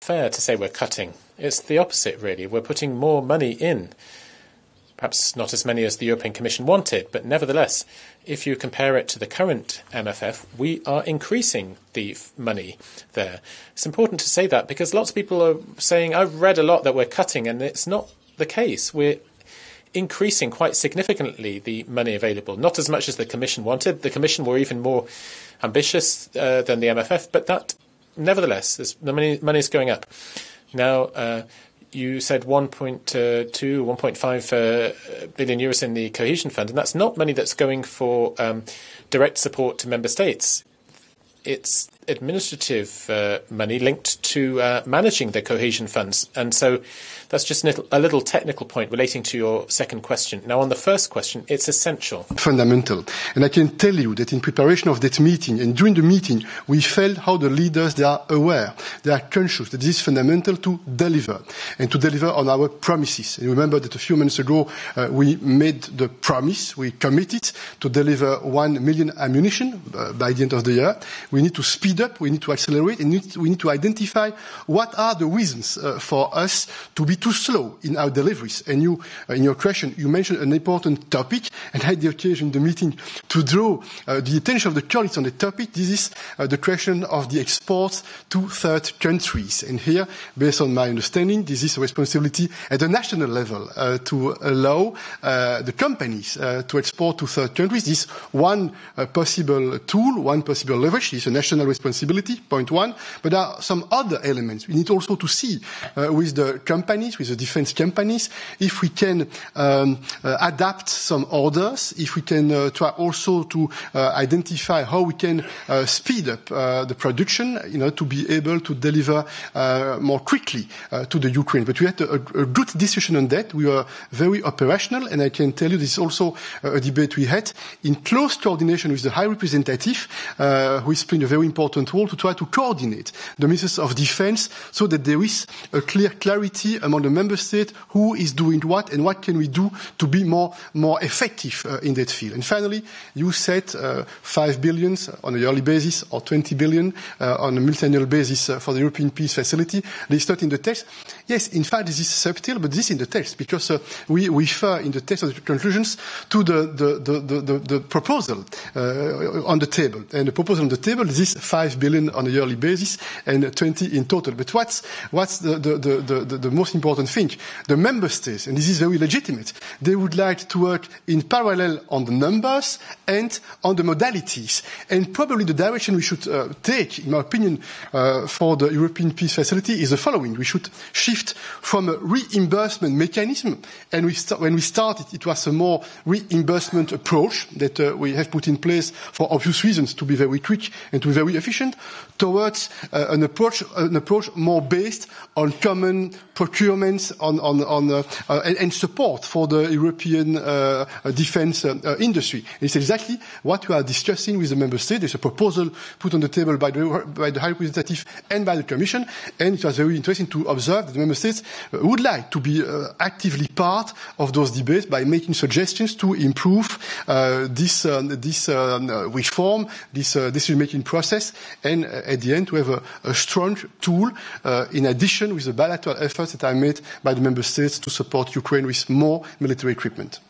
fair to say we're cutting. It's the opposite, really. We're putting more money in. Perhaps not as many as the European Commission wanted, but nevertheless, if you compare it to the current MFF, we are increasing the money there. It's important to say that because lots of people are saying, I've read a lot that we're cutting, and it's not the case. We're increasing quite significantly the money available, not as much as the Commission wanted. The Commission were even more ambitious than the MFF, but that, nevertheless, the money is going up. Now, you said 1.2, 1.5 billion euros in the cohesion fund, and that's not money that's going for direct support to member states. It's administrative money linked to managing the cohesion funds. And so that's just a little technical point relating to your second question. Now, on the first question, it's essential. Fundamental. And I can tell you that in preparation of that meeting and during the meeting, we felt how the leaders, they are aware, they are conscious that this is fundamental to deliver and to deliver on our promises. And remember that a few months ago, we made the promise, we committed to deliver 1 million ammunition by the end of the year. We need to speed up, we need to accelerate, and we need to identify what are the reasons for us to be too slow in our deliveries. And you, in your question, you mentioned an important topic, and I had the occasion in the meeting to draw the attention of the colleagues on the topic. This is the question of the exports to third countries. And here, based on my understanding, this is a responsibility at the national level to allow the companies to export to third countries. This one possible tool, one possible leverage is a national responsibility, point one. But there are some other elements. We need also to see with the companies, with the defense companies, if we can adapt some orders, if we can try also to identify how we can speed up the production, to be able to deliver more quickly to the Ukraine. But we had a good discussion on that. We were very operational, and I can tell you this is also a debate we had in close coordination with the High Representative, who is playing a very important role to try to coordinate the ministers of defense so that there is a clear clarity among the member states who is doing what and what can we do to be more effective in that field. And finally, you said 5 billion on a yearly basis or 20 billion on a multi-annual basis for the European Peace Facility. This is not in the text. Yes, in fact, this is subtle, but this is in the text because we refer in the text of the conclusions to the proposal on the table. And the proposal on the table is 5 billion on a yearly basis and 20 in total. But what's the most important thing? The member states, and this is very legitimate, they would like to work in parallel on the numbers and on the modalities. And probably the direction we should take, in my opinion, for the European Peace Facility is the following. We should shift from a reimbursement mechanism, and when we started, it was a more reimbursement approach that we have put in place for obvious reasons to be very quick and to be very efficient, towards an approach more based on common procurements and support for the European defence industry. And it's exactly what we are discussing with the member states. There's a proposal put on the table by the High Representative and by the Commission, and it was very interesting to observe that the member states would like to be actively part of those debates by making suggestions to improve this reform, this decision-making process, and at the end to have a strong tool in addition with the bilateral efforts that are made by the member states to support Ukraine with more military equipment.